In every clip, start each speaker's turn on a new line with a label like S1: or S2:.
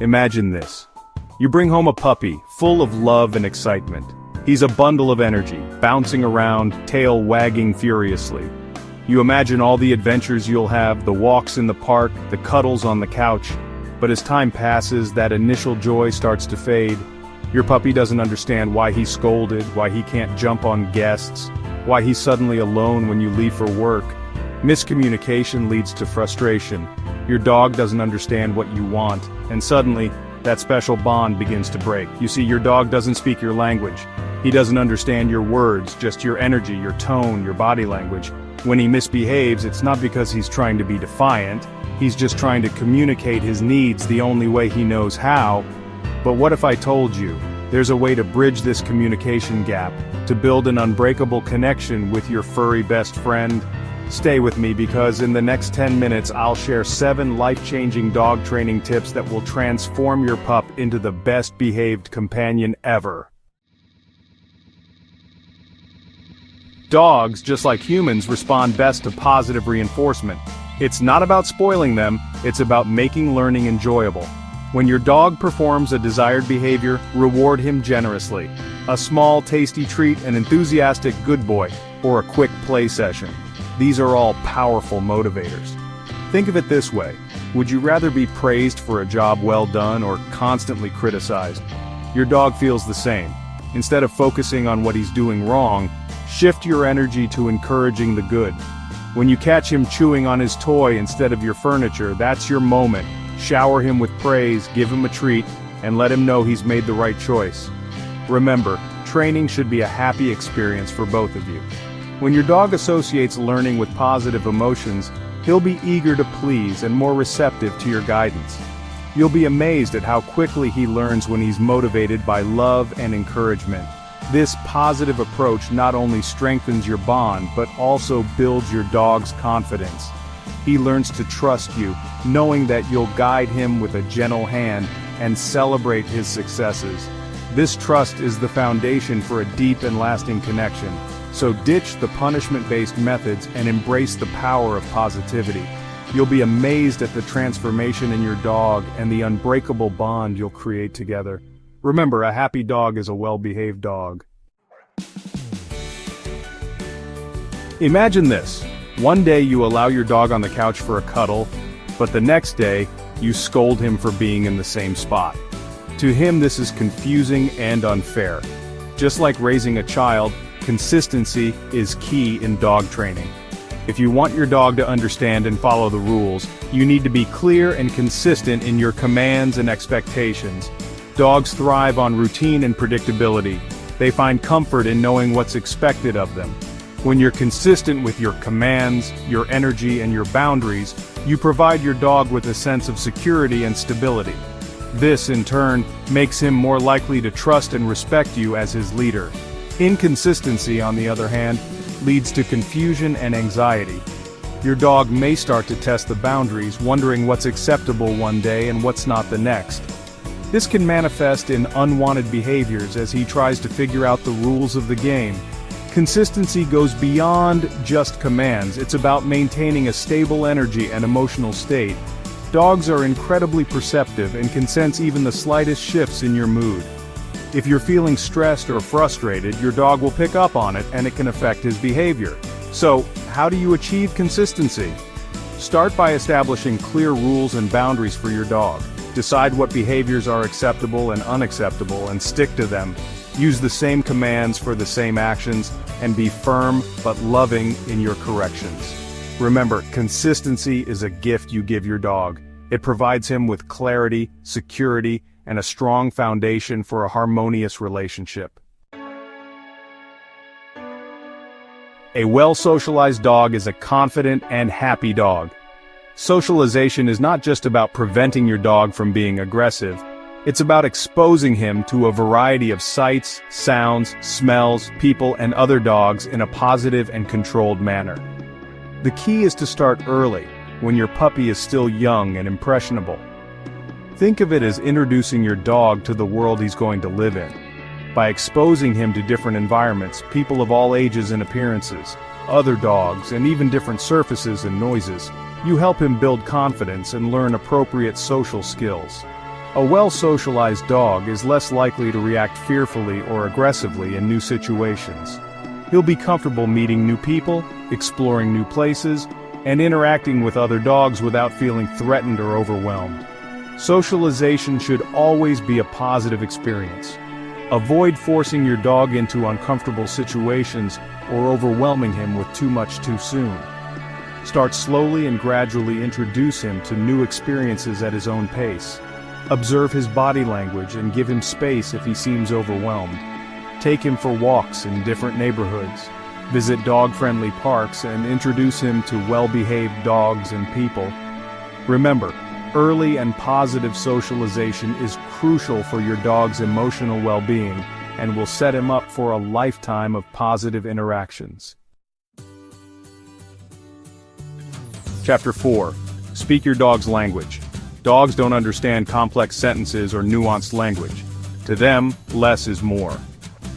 S1: Imagine this. You bring home a puppy, full of love and excitement. He's a bundle of energy, bouncing around, tail wagging furiously. You imagine all the adventures you'll have, the walks in the park, the cuddles on the couch. But as time passes, that initial joy starts to fade. Your puppy doesn't understand why he's scolded, why he can't jump on guests, why he's suddenly alone when you leave for work. Miscommunication leads to frustration. Your dog doesn't understand what you want, and suddenly, that special bond begins to break. You see, your dog doesn't speak your language. He doesn't understand your words, just your energy, your tone, your body language. When he misbehaves, it's not because he's trying to be defiant. He's just trying to communicate his needs the only way he knows how. But what if I told you, there's a way to bridge this communication gap, to build an unbreakable connection with your furry best friend? Stay with me because in the next 10 minutes I'll share 7 life-changing dog training tips that will transform your pup into the best behaved companion ever. Dogs, just like humans, respond best to positive reinforcement. It's not about spoiling them, it's about making learning enjoyable. When your dog performs a desired behavior, reward him generously. A small, tasty treat, an enthusiastic good boy, or a quick play session. These are all powerful motivators. Think of it this way. Would you rather be praised for a job well done or constantly criticized? Your dog feels the same. Instead of focusing on what he's doing wrong, shift your energy to encouraging the good. When you catch him chewing on his toy instead of your furniture, that's your moment. Shower him with praise, give him a treat, and let him know he's made the right choice. Remember, training should be a happy experience for both of you. When your dog associates learning with positive emotions, he'll be eager to please and more receptive to your guidance. You'll be amazed at how quickly he learns when he's motivated by love and encouragement. This positive approach not only strengthens your bond, but also builds your dog's confidence. He learns to trust you, knowing that you'll guide him with a gentle hand and celebrate his successes. This trust is the foundation for a deep and lasting connection. So ditch the punishment-based methods and embrace the power of positivity. You'll be amazed at the transformation in your dog and the unbreakable bond you'll create together. Remember, a happy dog is a well-behaved dog. Imagine this. One day you allow your dog on the couch for a cuddle, but the next day, you scold him for being in the same spot. To him, this is confusing and unfair. Just like raising a child, consistency is key in dog training. If you want your dog to understand and follow the rules, you need to be clear and consistent in your commands and expectations. Dogs thrive on routine and predictability. They find comfort in knowing what's expected of them. When you're consistent with your commands, your energy, and your boundaries, you provide your dog with a sense of security and stability. This, in turn, makes him more likely to trust and respect you as his leader. Inconsistency, on the other hand, leads to confusion and anxiety. Your dog may start to test the boundaries, wondering what's acceptable one day and what's not the next. This can manifest in unwanted behaviors as he tries to figure out the rules of the game. Consistency goes beyond just commands. It's about maintaining a stable energy and emotional state. Dogs are incredibly perceptive and can sense even the slightest shifts in your mood. If you're feeling stressed or frustrated, your dog will pick up on it and it can affect his behavior. So, how do you achieve consistency? Start by establishing clear rules and boundaries for your dog. Decide what behaviors are acceptable and unacceptable and stick to them. Use the same commands for the same actions and be firm but loving in your corrections. Remember, consistency is a gift you give your dog. It provides him with clarity, security, and a strong foundation for a harmonious relationship. A well-socialized dog is a confident and happy dog. Socialization is not just about preventing your dog from being aggressive. It's about exposing him to a variety of sights, sounds, smells, people, and other dogs in a positive and controlled manner. The key is to start early, when your puppy is still young and impressionable. Think of it as introducing your dog to the world he's going to live in. By exposing him to different environments, people of all ages and appearances, other dogs, and even different surfaces and noises, you help him build confidence and learn appropriate social skills. A well-socialized dog is less likely to react fearfully or aggressively in new situations. He'll be comfortable meeting new people, exploring new places, and interacting with other dogs without feeling threatened or overwhelmed. Socialization should always be a positive experience. Avoid forcing your dog into uncomfortable situations or overwhelming him with too much too soon. Start slowly and gradually introduce him to new experiences at his own pace. Observe his body language and give him space if he seems overwhelmed. Take him for walks in different neighborhoods. Visit dog-friendly parks and introduce him to well-behaved dogs and people. Remember, early and positive socialization is crucial for your dog's emotional well-being and will set him up for a lifetime of positive interactions. Chapter 4. Speak your dog's language. Dogs don't understand complex sentences or nuanced language. To them, less is more.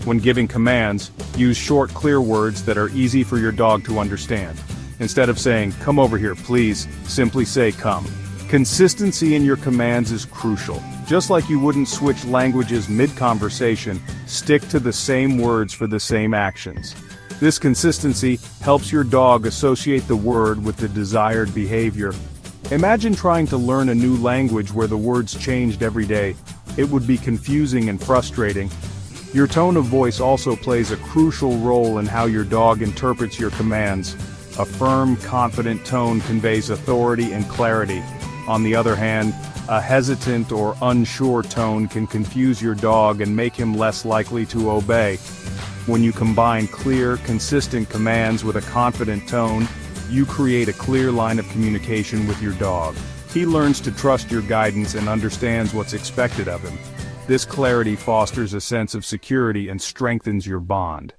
S1: When giving commands, use short, clear words that are easy for your dog to understand. Instead of saying, "Come over here, please," simply say, "Come." Consistency in your commands is crucial. Just like you wouldn't switch languages mid-conversation, stick to the same words for the same actions. This consistency helps your dog associate the word with the desired behavior. Imagine trying to learn a new language where the words changed every day. It would be confusing and frustrating. Your tone of voice also plays a crucial role in how your dog interprets your commands. A firm, confident tone conveys authority and clarity. On the other hand, a hesitant or unsure tone can confuse your dog and make him less likely to obey. When you combine clear, consistent commands with a confident tone, you create a clear line of communication with your dog. He learns to trust your guidance and understands what's expected of him. This clarity fosters a sense of security and strengthens your bond.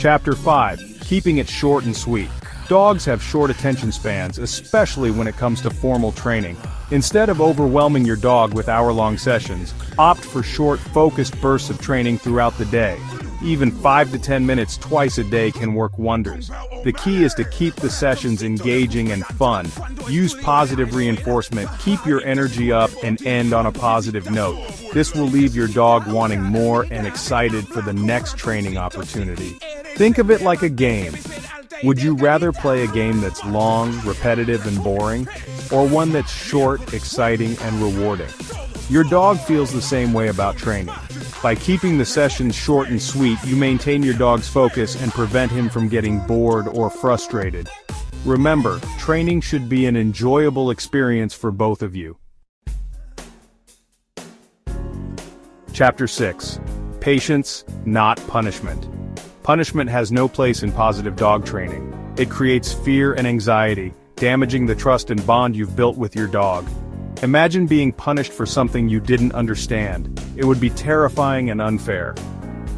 S1: Chapter 5. Keeping it short and sweet. Dogs have short attention spans, especially when it comes to formal training. Instead of overwhelming your dog with hour-long sessions, opt for short, focused bursts of training throughout the day. Even 5 to 10 minutes twice a day can work wonders. The key is to keep the sessions engaging and fun. Use positive reinforcement, keep your energy up, and end on a positive note. This will leave your dog wanting more and excited for the next training opportunity. Think of it like a game. Would you rather play a game that's long, repetitive, and boring, or one that's short, exciting, and rewarding? Your dog feels the same way about training. By keeping the sessions short and sweet, you maintain your dog's focus and prevent him from getting bored or frustrated. Remember, training should be an enjoyable experience for both of you. Chapter 6. Patience, not punishment. Punishment has no place in positive dog training. It creates fear and anxiety, damaging the trust and bond you've built with your dog. Imagine being punished for something you didn't understand. It would be terrifying and unfair.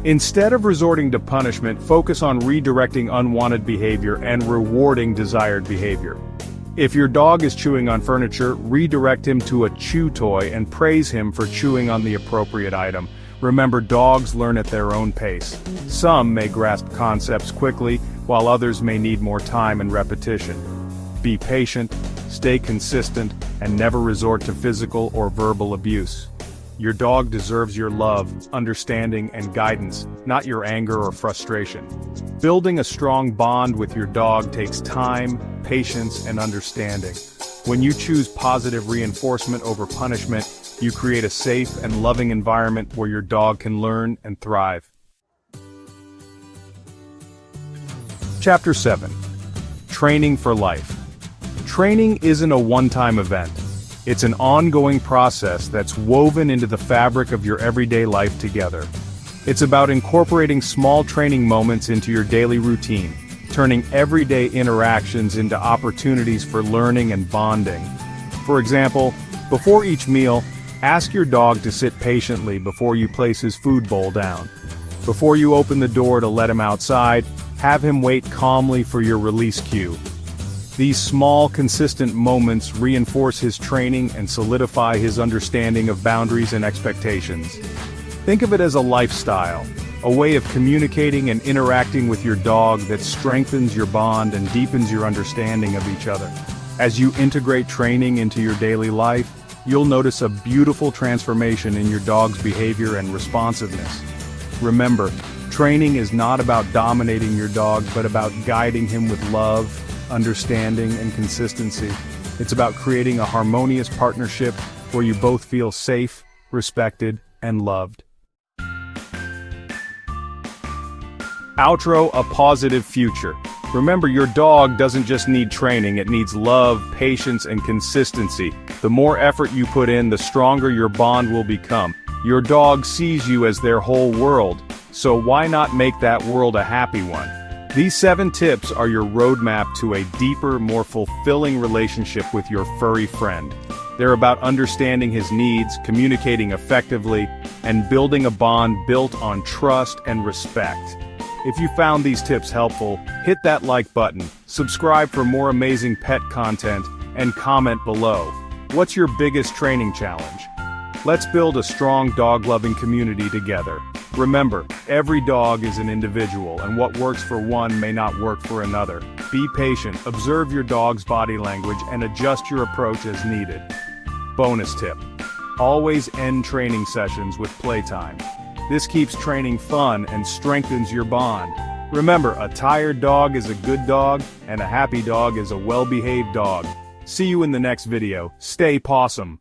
S1: Instead of resorting to punishment, focus on redirecting unwanted behavior and rewarding desired behavior. If your dog is chewing on furniture, redirect him to a chew toy and praise him for chewing on the appropriate item. Remember, dogs learn at their own pace. Some may grasp concepts quickly, while others may need more time and repetition. Be patient, stay consistent, and never resort to physical or verbal abuse. Your dog deserves your love, understanding, and guidance, not your anger or frustration. Building a strong bond with your dog takes time, patience, and understanding. When you choose positive reinforcement over punishment, you create a safe and loving environment where your dog can learn and thrive. Chapter 7. Training for life. Training isn't a one-time event. It's an ongoing process that's woven into the fabric of your everyday life together. It's about incorporating small training moments into your daily routine, turning everyday interactions into opportunities for learning and bonding. For example, before each meal, ask your dog to sit patiently before you place his food bowl down. Before you open the door to let him outside, have him wait calmly for your release cue. These small, consistent moments reinforce his training and solidify his understanding of boundaries and expectations. Think of it as a lifestyle, a way of communicating and interacting with your dog that strengthens your bond and deepens your understanding of each other. As you integrate training into your daily life, you'll notice a beautiful transformation in your dog's behavior and responsiveness. Remember, training is not about dominating your dog, but about guiding him with love, understanding, and consistency. It's about creating a harmonious partnership where you both feel safe, respected, and loved. Outro: a positive future. Remember, your dog doesn't just need training, it needs love, patience, and consistency. The more effort you put in, the stronger your bond will become. Your dog sees you as their whole world, so why not make that world a happy one? These 7 tips are your roadmap to a deeper, more fulfilling relationship with your furry friend. They're about understanding his needs, communicating effectively, and building a bond built on trust and respect. If you found these tips helpful, hit that like button, subscribe for more amazing pet content, and comment below. What's your biggest training challenge? Let's build a strong dog-loving community together. Remember, every dog is an individual, and what works for one may not work for another. Be patient, observe your dog's body language, and adjust your approach as needed. Bonus tip: always end training sessions with playtime. This keeps training fun and strengthens your bond. Remember, a tired dog is a good dog, and a happy dog is a well-behaved dog. See you in the next video. Stay pawsome.